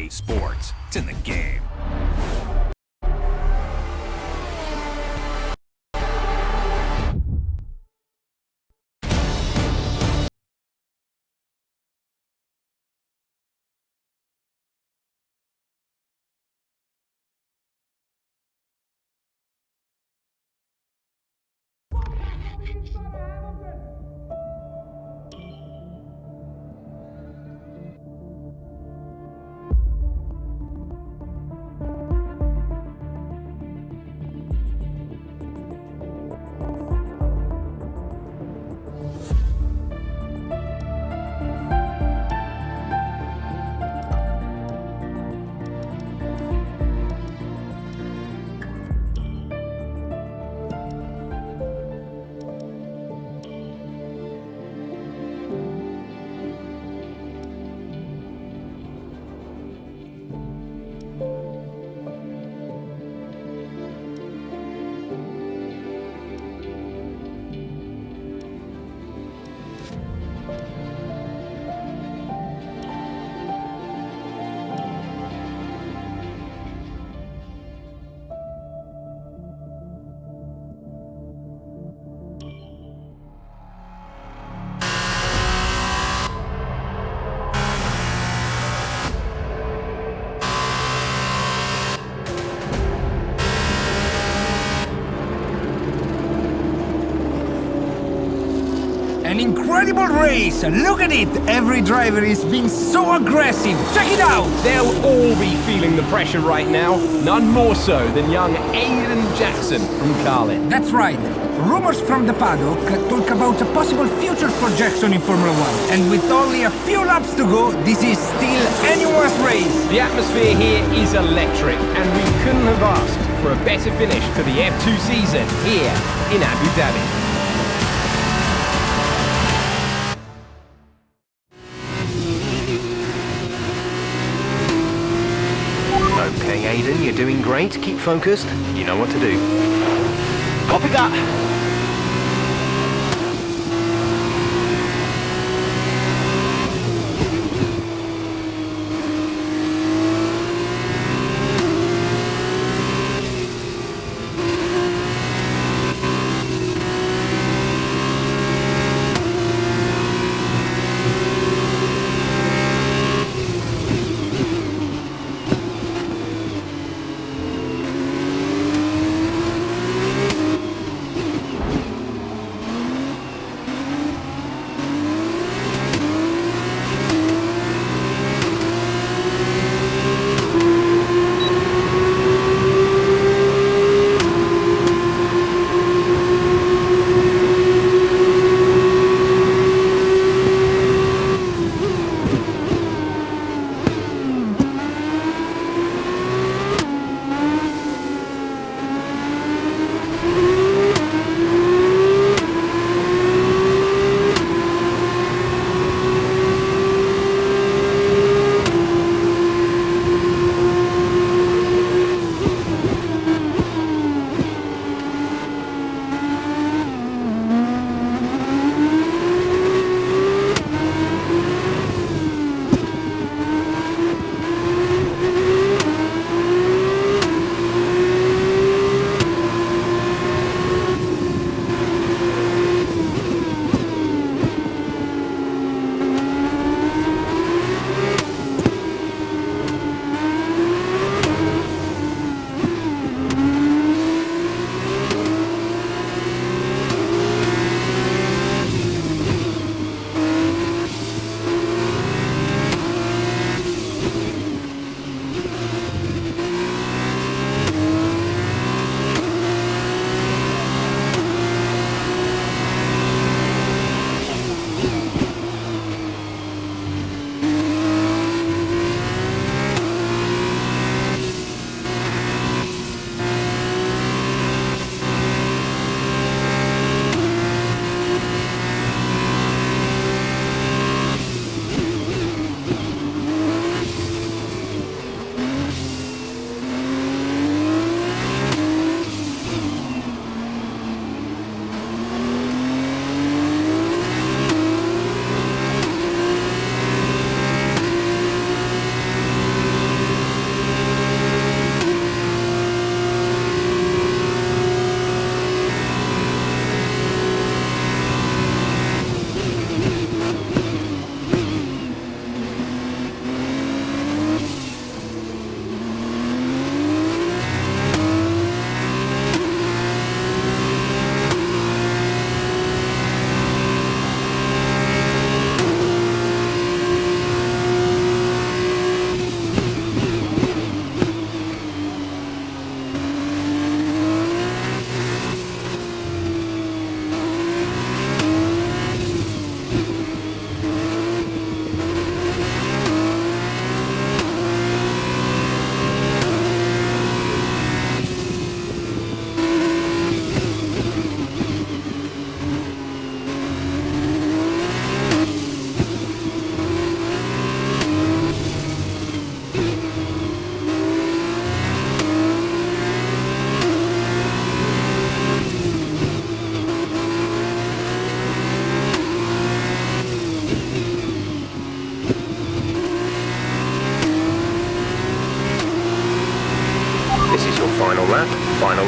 in sports. It's in the game. An incredible race! Look at it! Every driver is being so aggressive! Check it out! They'll all be feeling the pressure right now. None more so than young Aiden Jackson from Carlin. That's right. Rumors from the paddock talk about a possible future for Jackson in Formula 1. And with only a few laps to go, this is still anyone's race. The atmosphere here is electric, and we couldn't have asked for a better finish to the F2 season here in Abu Dhabi. Okay, Aiden, you're doing great. Keep focused. You know what to do. Copy that.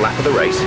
lap of the race.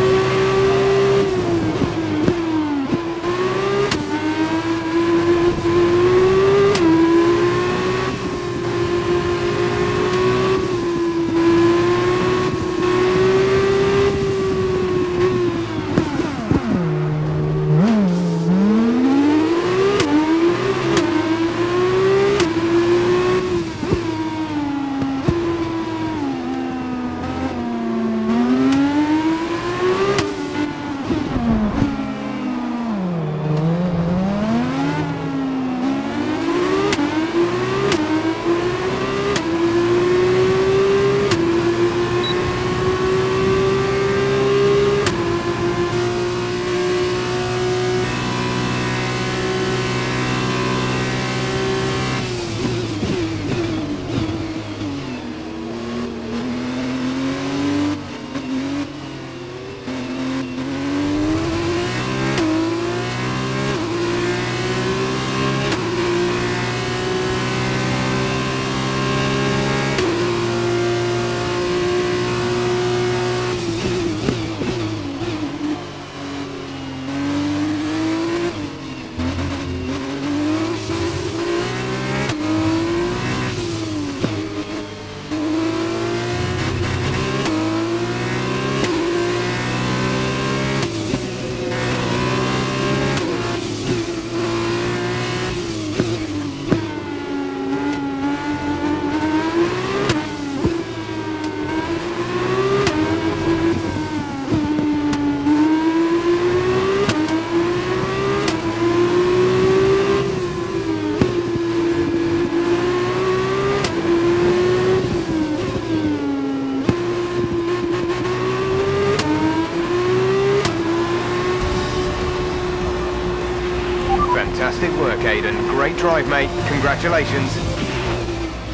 Fantastic work, Aiden. Great drive, mate. Congratulations.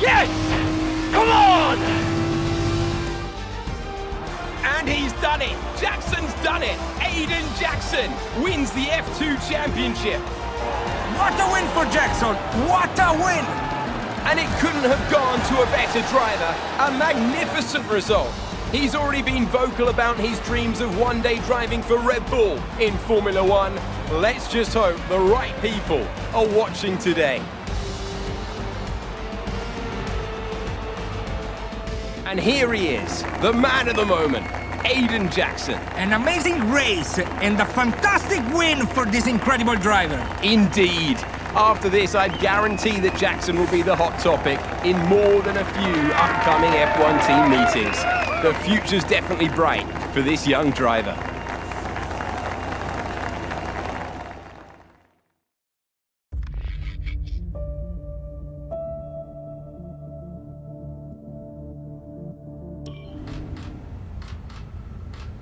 Yes! Come on! And he's done it! Jackson's done it! Aiden Jackson wins the F2 Championship! What a win for Jackson! What a win! And it couldn't have gone to a better driver. A magnificent result. He's already been vocal about his dreams of one day driving for Red Bull in Formula One. Let's just hope the right people are watching today. And here he is, the man of the moment, Aiden Jackson. An amazing race and a fantastic win for this incredible driver. Indeed. After this, I'd guarantee that Jackson will be the hot topic in more than a few upcoming F1 team meetings. The future's definitely bright for this young driver.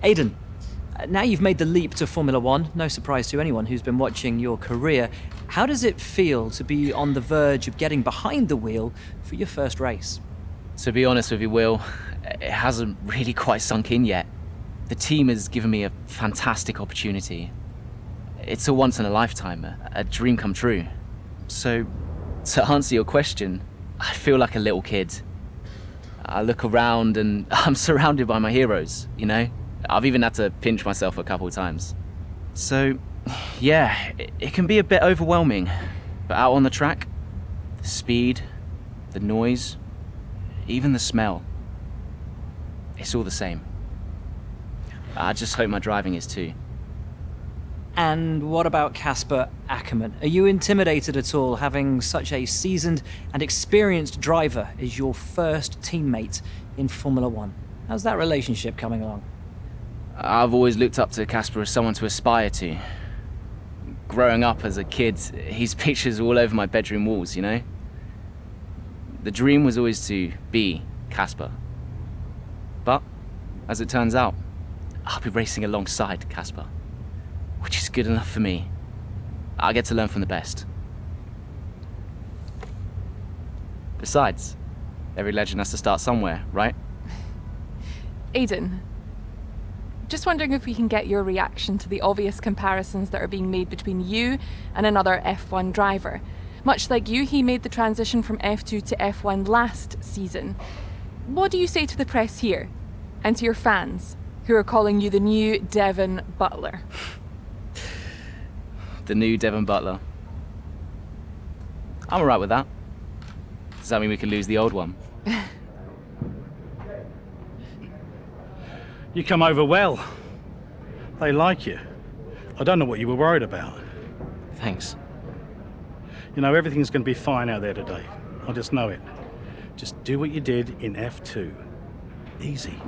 Aiden, now you've made the leap to Formula One, no surprise to anyone who's been watching your career. How does it feel to be on the verge of getting behind the wheel for your first race? To be honest with you, Will, it hasn't really quite sunk in yet. The team has given me a fantastic opportunity. It's a once-in-a-lifetime, a dream come true. So, to answer your question, I feel like a little kid. I look around and I'm surrounded by my heroes, you know? I've even had to pinch myself a couple of times. So, yeah, it can be a bit overwhelming. But out on the track, the speed, the noise, even the smell, it's all the same. I just hope my driving is too. And what about Casper Ackerman? Are you intimidated at all having such a seasoned and experienced driver as your first teammate in Formula One? How's that relationship coming along? I've always looked up to Casper as someone to aspire to. Growing up as a kid, his pictures were all over my bedroom walls, you know? The dream was always to be Casper. But, as it turns out, I'll be racing alongside Casper, which is good enough for me. I get to learn from the best. Besides, every legend has to start somewhere, right? Aiden, just wondering if we can get your reaction to the obvious comparisons that are being made between you and another F1 driver. Much like you, he made the transition from F2 to F1 last season. What do you say to the press here? And to your fans? who are calling you the new Devon Butler. The new Devon Butler. I'm alright with that. Does that mean we can lose the old one? You come over well. They like you. I don't know what you were worried about. Thanks. You know, everything's going to be fine out there today. I just know it. Just do what you did in F2. Easy.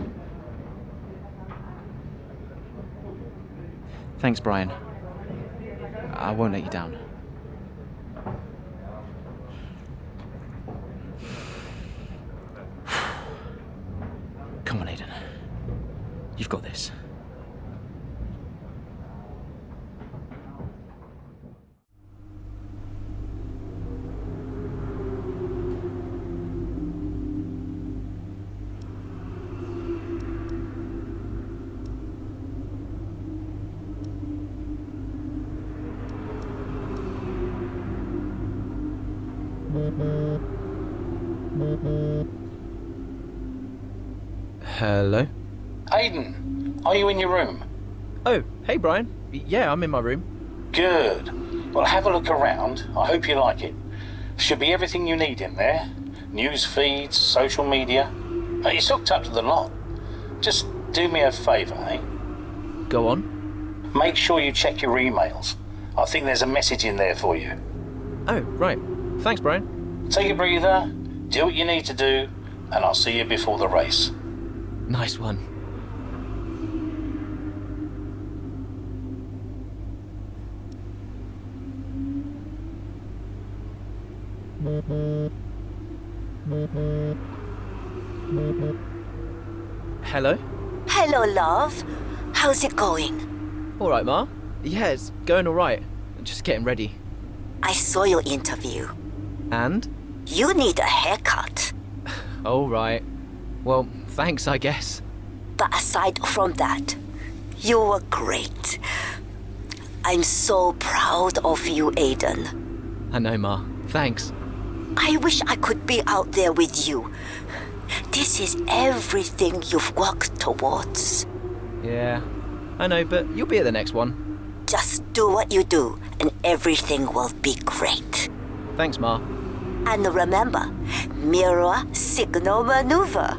Thanks, Brian. I won't let you down. Come on, Aiden. You've got this. Hello? Aiden, are you in your room? Oh, hey Brian. Yeah, I'm in my room. Good. Well, have a look around. I hope you like it. Should be everything you need in there. News feeds, social media. It's hooked up to the lot. Just do me a favour, eh? Go on. Make sure you check your emails. I think there's a message in there for you. Oh, right. Thanks, Brian. Take a breather, do what you need to do, and I'll see you before the race. Nice one. Hello? Hello, love. How's it going? All right, Ma. Yeah, it's going all right. Just getting ready. I saw your interview. And? You need a haircut. All right. Well, thanks, I guess. But aside from that, you were great. I'm so proud of you, Aiden. I know, Ma. Thanks. I wish I could be out there with you. This is everything you've worked towards. Yeah, I know, but you'll be at the next one. Just do what you do, and everything will be great. Thanks, Ma. And remember, mirror signal maneuver.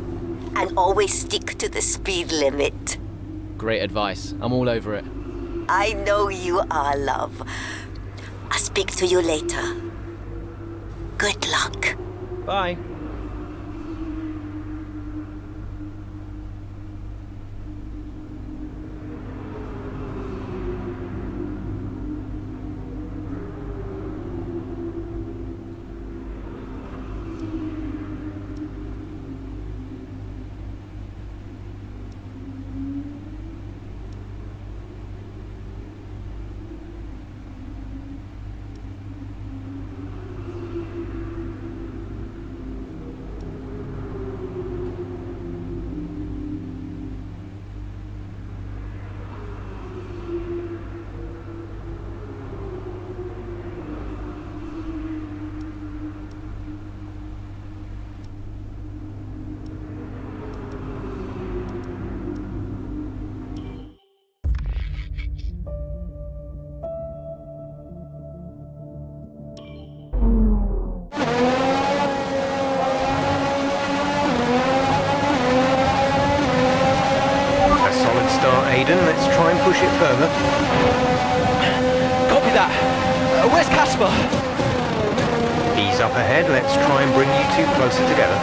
And always stick to the speed limit. Great advice. I'm all over it. I know you are, love. I'll speak to you later. Good luck. Bye. Aiden, let's try and push it further. Copy that. Where's Casper? He's up ahead, let's try and bring you two closer together.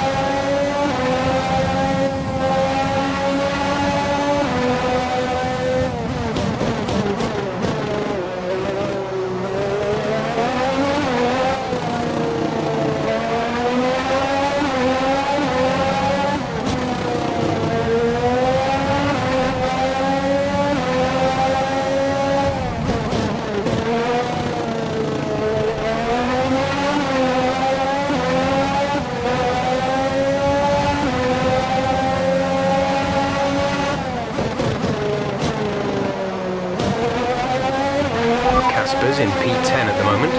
Casper's in P10 at the moment.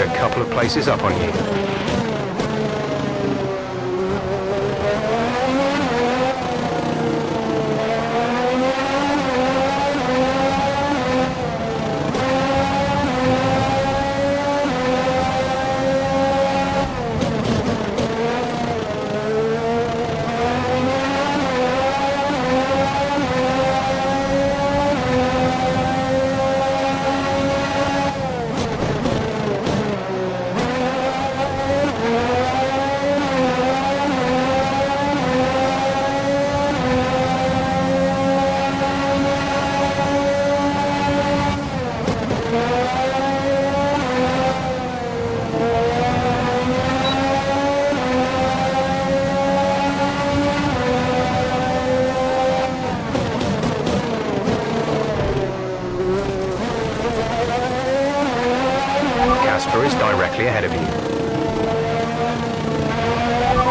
a couple of places up on you. Casper is directly ahead of you.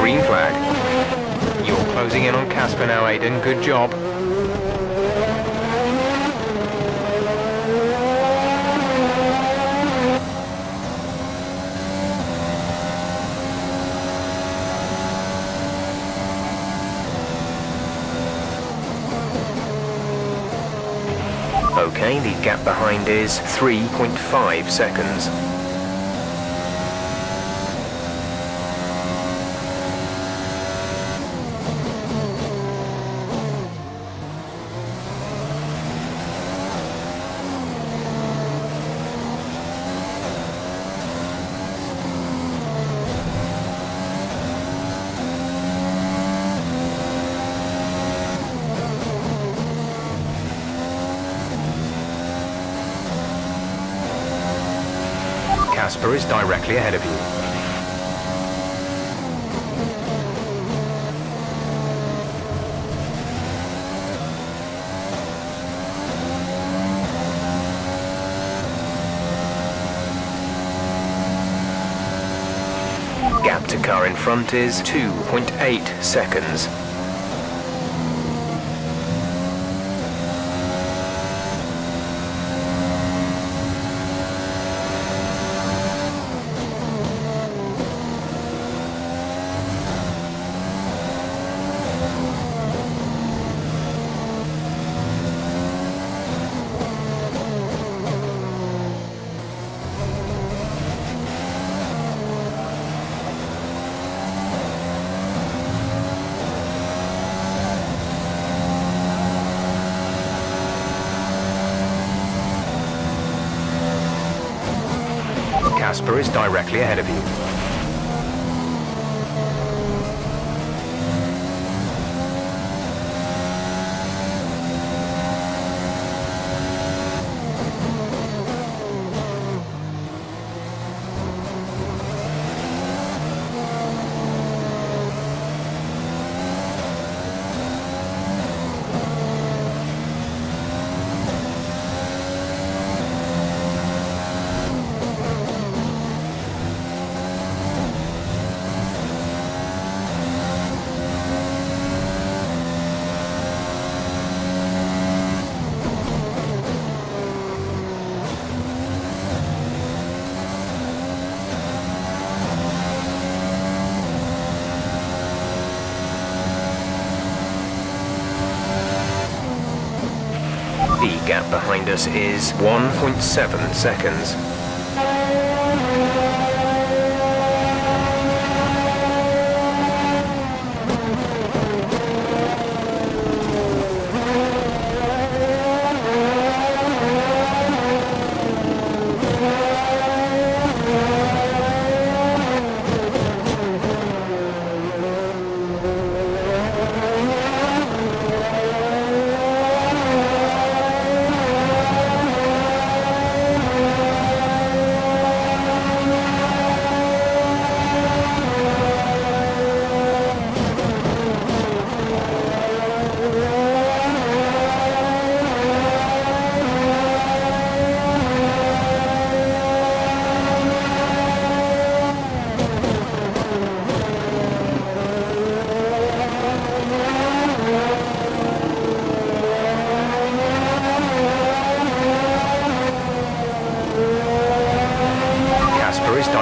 Green flag. You're closing in on Casper now, Aiden. Good job. Okay, the gap behind is 3.5 seconds. Casper is directly ahead of you. Gap to car in front is 2.8 seconds. Casper is directly ahead of you. The gap behind us is 1.7 seconds.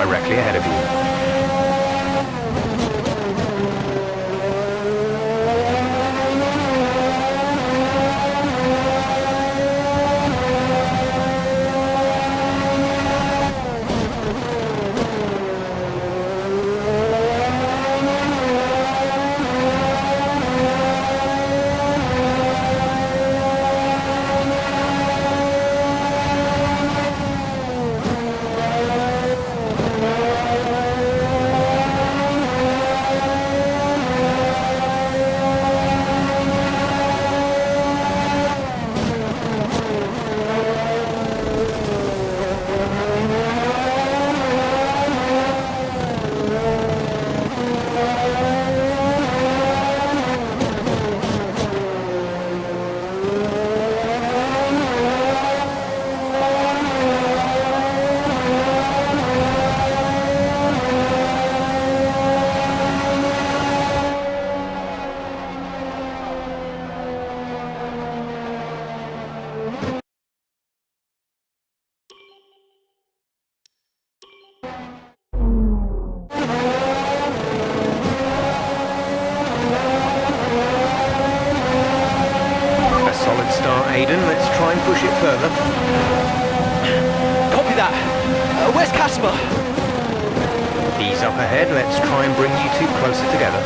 directly ahead of you. Solid start, Aiden. Let's try and push it further. Copy that. Where's Casper? He's up ahead. Let's try and bring you two closer together.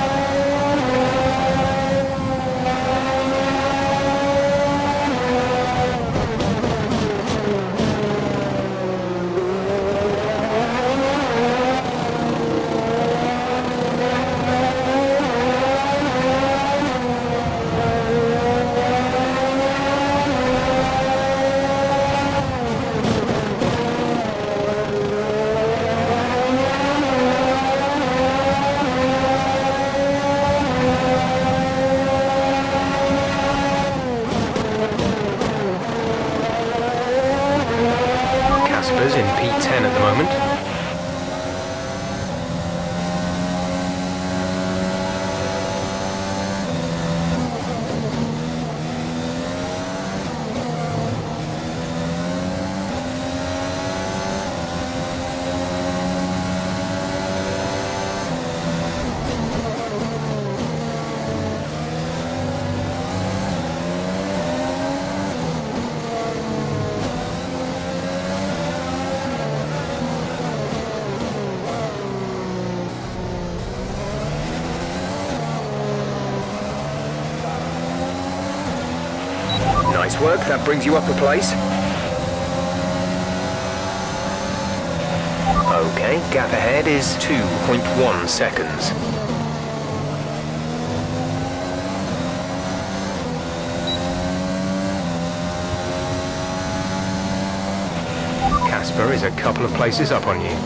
In P10 at the moment. Nice work, that brings you up a place. Okay, gap ahead is 2.1 seconds. Casper is a couple of places up on you.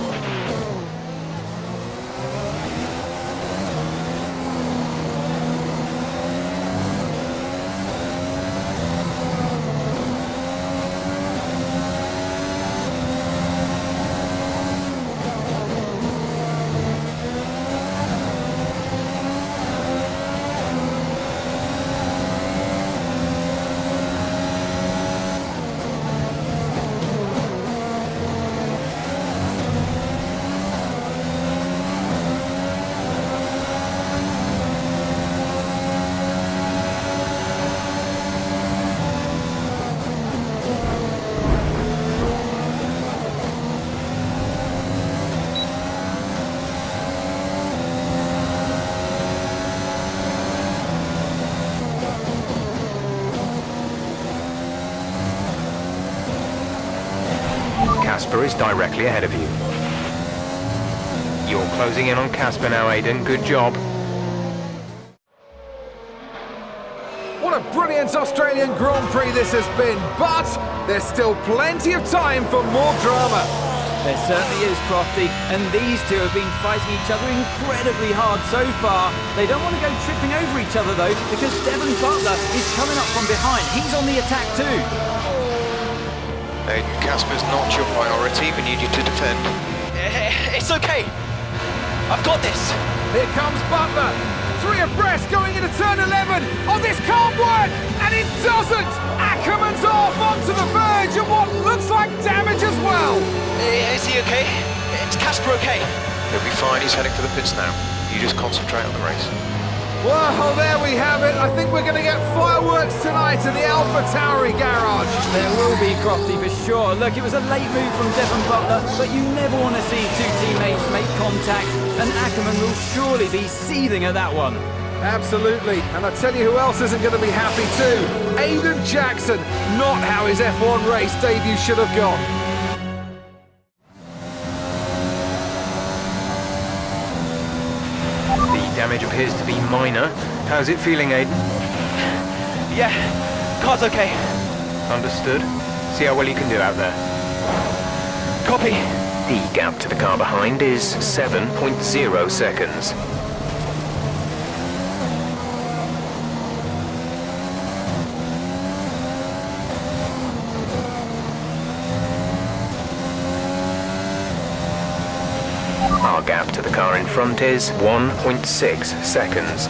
Casper is directly ahead of you. You're closing in on Casper now, Aiden. Good job. What a brilliant Australian Grand Prix this has been, but there's still plenty of time for more drama. There certainly is, Crofty, and these two have been fighting each other incredibly hard so far. They don't want to go tripping over each other, though, because Devon Butler is coming up from behind. He's on the attack, too. Aiden, Casper's not your priority. We need you to defend. It's okay. I've got this. Here comes Butler. 3 abreast going into turn 11. Oh, this can't work! And it doesn't! Ackerman's off onto the verge of what looks like damage as well. Is he okay? It's Casper. we're okay. He'll be fine, he's heading for the pits now. You just concentrate on the race. Well, there we have it. I think we're going to get fireworks tonight in the AlphaTauri garage. There will be, Crofty, for sure. Look, it was a late move from Devon Butler, but you never want to see two teammates make contact, and Ackerman will surely be seething at that one. Absolutely. And I tell you who else isn't going to be happy too. Aiden Jackson. Not how his F1 race debut should have gone. The damage appears to be minor. How's it feeling, Aiden? Yeah, car's okay. Understood. See how well you can do out there. Copy. The gap to the car behind is 7.0 seconds. Our gap to the car in front is 1.6 seconds.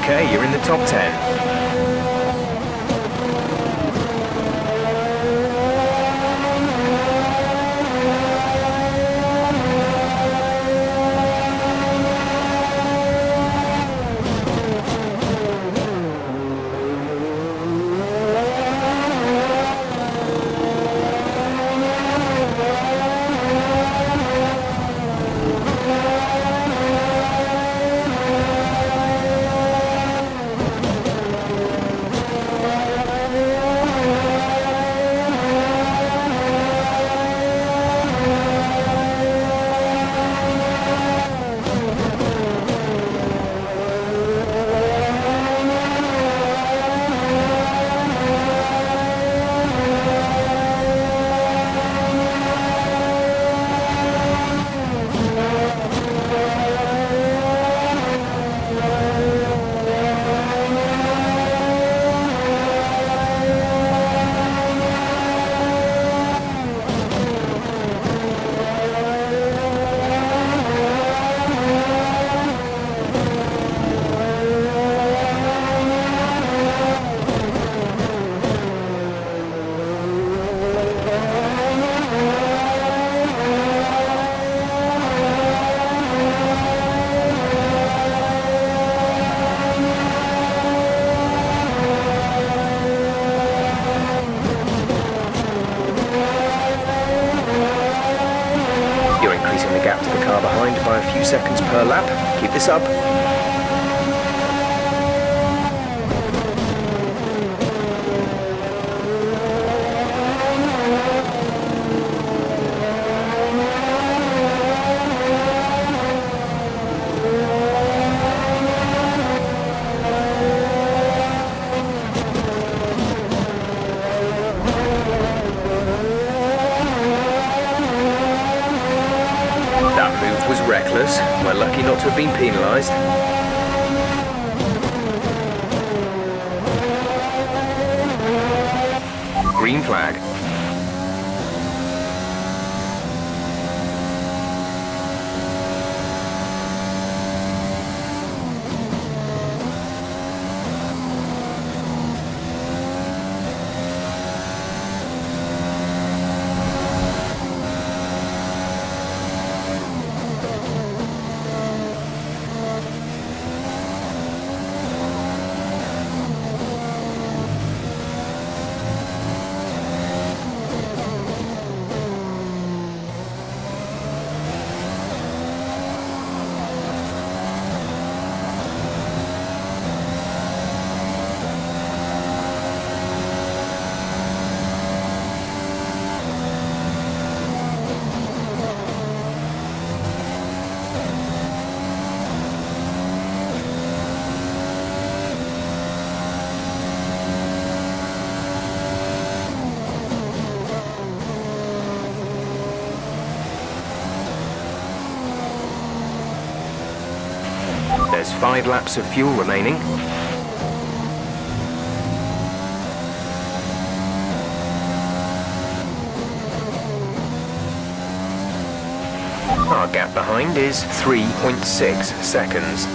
Okay, you're in the top 10. By a few seconds per lap. Keep this up. Was reckless. We're lucky not to have been penalised. Green flag. There's 5 laps of fuel remaining. Our gap behind is 3.6 seconds.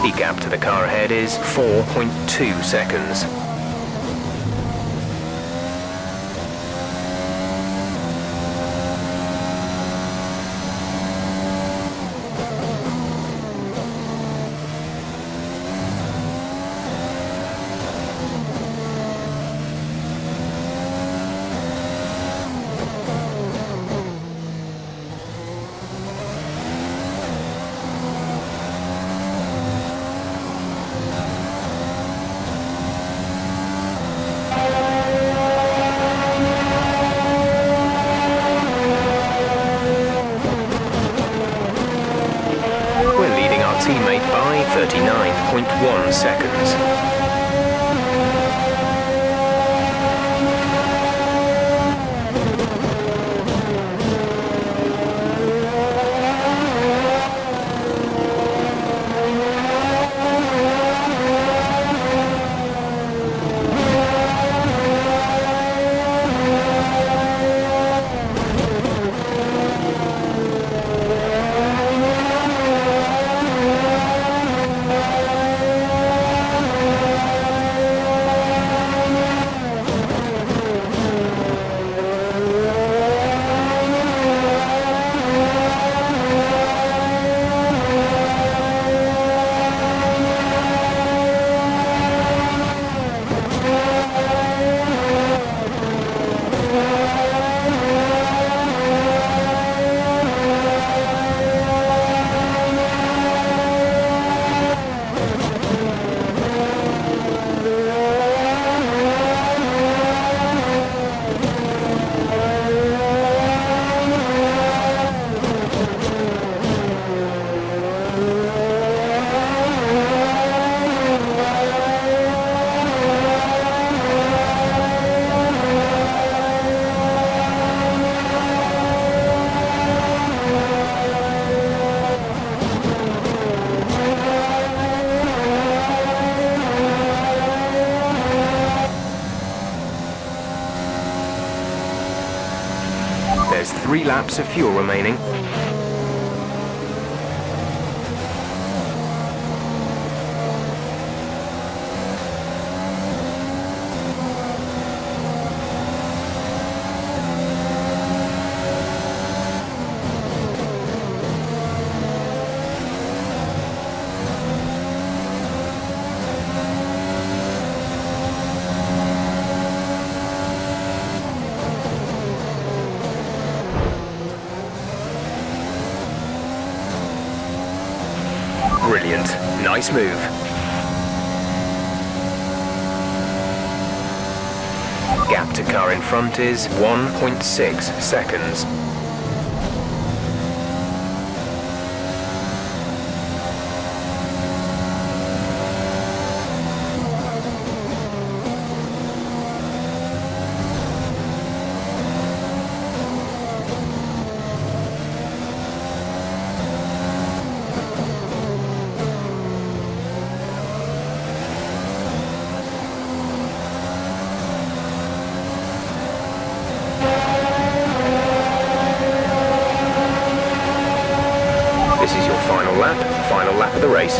The gap to the car ahead is 4.2 seconds. Teammate by 39.1 seconds. There's 3 laps of fuel remaining. Brilliant. Nice move. Gap to car in front is 1.6 seconds. This is your final lap of the race.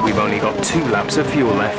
We've only got 2 laps of fuel left.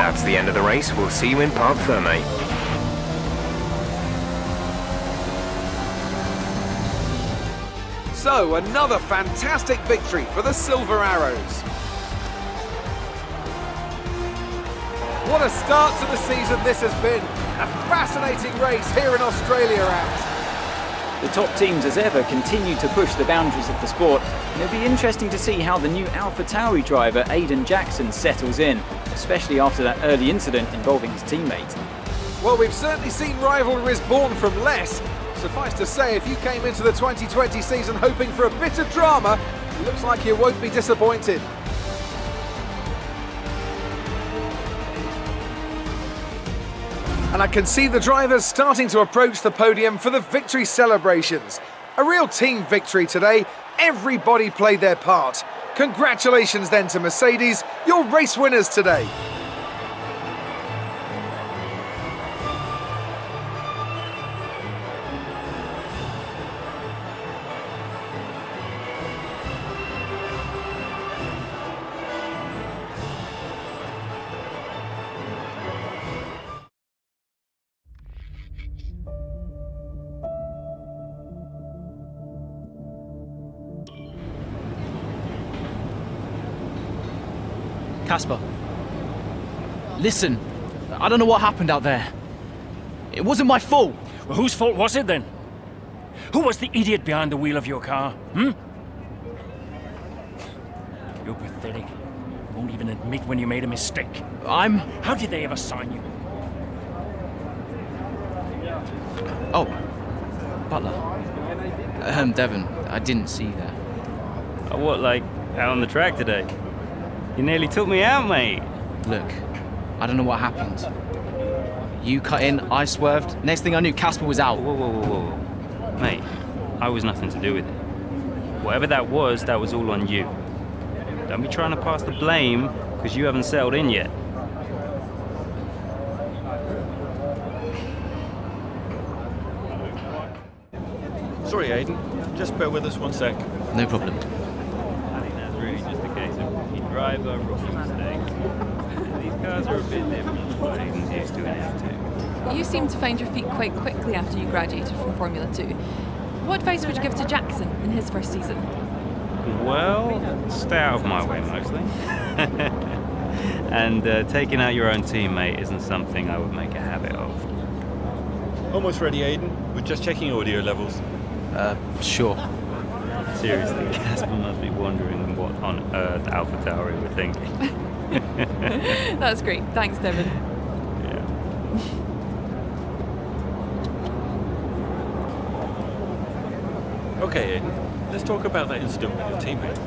That's the end of the race. We'll see you in Parc Fermé. So, another fantastic victory for the Silver Arrows. What a start to the season this has been. A fascinating race here in Australia, Ant. The top teams as ever continue to push the boundaries of the sport, and it'll be interesting to see how the new AlphaTauri driver Aiden Jackson settles in, especially after that early incident involving his teammate. Well, we've certainly seen rivalries born from less. Suffice to say, if you came into the 2020 season hoping for a bit of drama, it looks like you won't be disappointed. And I can see the drivers starting to approach the podium for the victory celebrations. A real team victory today. Everybody played their part. Congratulations then to Mercedes, your race winners today. Casper, listen, I don't know what happened out there. It wasn't my fault. Well, whose fault was it then? Who was the idiot behind the wheel of your car, You're pathetic. You won't even admit when you made a mistake. How did they ever sign you? Oh, Butler. Devon, I didn't see that. What, like, out on the track today? You nearly took me out, mate. Look, I don't know what happened. You cut in, I swerved. Next thing I knew, Casper was out. Whoa. Mate, I was nothing to do with it. Whatever that was all on you. Don't be trying to pass the blame, because you haven't settled in yet. Sorry, Aiden. Just bear with us one sec. No problem. I think that's really just a case of rookie driver, rookie mistakes. These cars are a bit different from what Aiden's used to in F2. You seem to find your feet quite quickly after you graduated from Formula 2. What advice would you give to Jackson in his first season? Well, stay out of my way mostly. And taking out your own teammate isn't something I would make a habit of. Almost ready, Aiden. We're just checking audio levels. Sure. Seriously, Casper must be wondering what on earth AlphaTauri were thinking. That's great. Thanks, Devon. Yeah. Okay, Aiden. Let's talk about that incident with your teammate.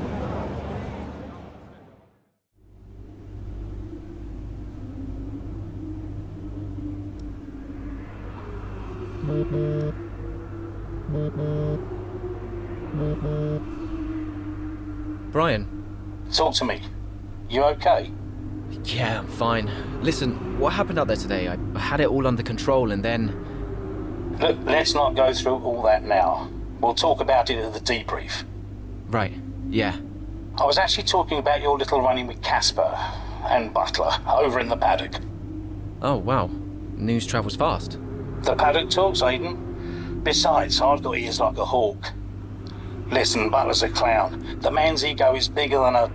Brian? Talk to me. You okay? Yeah, I'm fine. Listen, what happened out there today? I had it all under control and then... Look, let's not go through all that now. We'll talk about it at the debrief. Right, yeah. I was actually talking about your little run-in with Casper and Butler over in the paddock. Oh, wow. News travels fast. The paddock talks, Aiden. Besides, I've got ears like a hawk. Listen, Butler's a clown. The man's ego is bigger than a...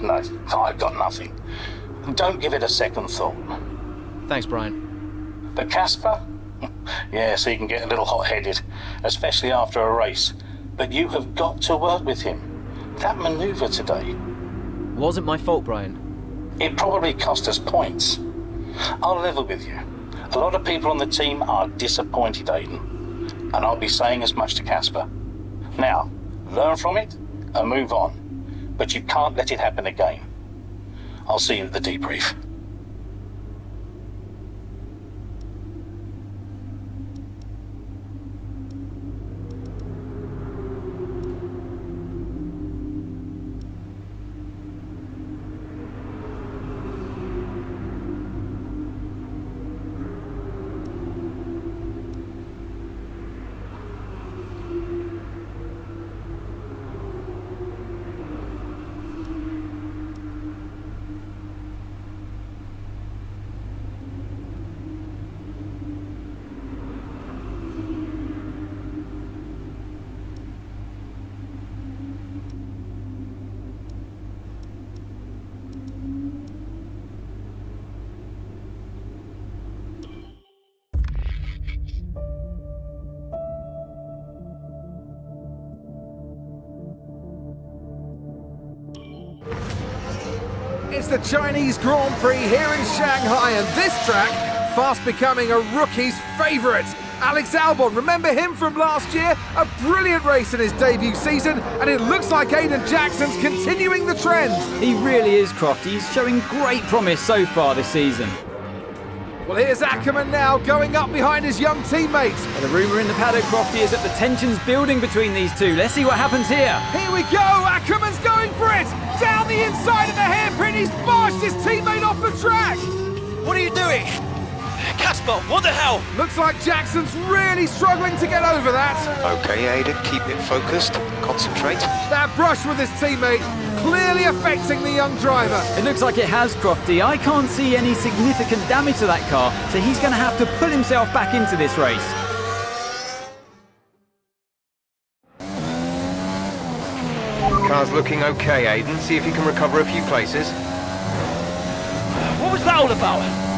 No, I've got nothing. Don't give it a second thought. Thanks, Brian. But Casper? Yes, he can get a little hot-headed, especially after a race. But you have got to work with him. That manoeuvre today... Wasn't my fault, Brian. It probably cost us points. I'll level with you. A lot of people on the team are disappointed, Aiden. And I'll be saying as much to Casper. Now, learn from it and move on. But you can't let it happen again. I'll see you at the debrief. It's the Chinese Grand Prix here in Shanghai, and this track fast becoming a rookie's favourite. Alex Albon, remember him from last year? A brilliant race in his debut season, and it looks like Aiden Jackson's continuing the trend. He really is, Crofty. He's showing great promise so far this season. Well, here's Ackerman now, going up behind his young teammates. Well, the rumour in the paddock, Crofty, is that the tension's building between these two. Let's see what happens here. Here we go, Ackerman's going for it! Down the inside of the hairpin, he's barged his teammate off the track! What are you doing? Casper, what the hell? Looks like Jackson's really struggling to get over that. Okay, Aiden, keep it focused. Concentrate. That brush with his teammate clearly affecting the young driver. It looks like it has, Crofty. I can't see any significant damage to that car, so he's going to have to pull himself back into this race. Car's looking okay, Aiden. See if you can recover a few places. What was that all about?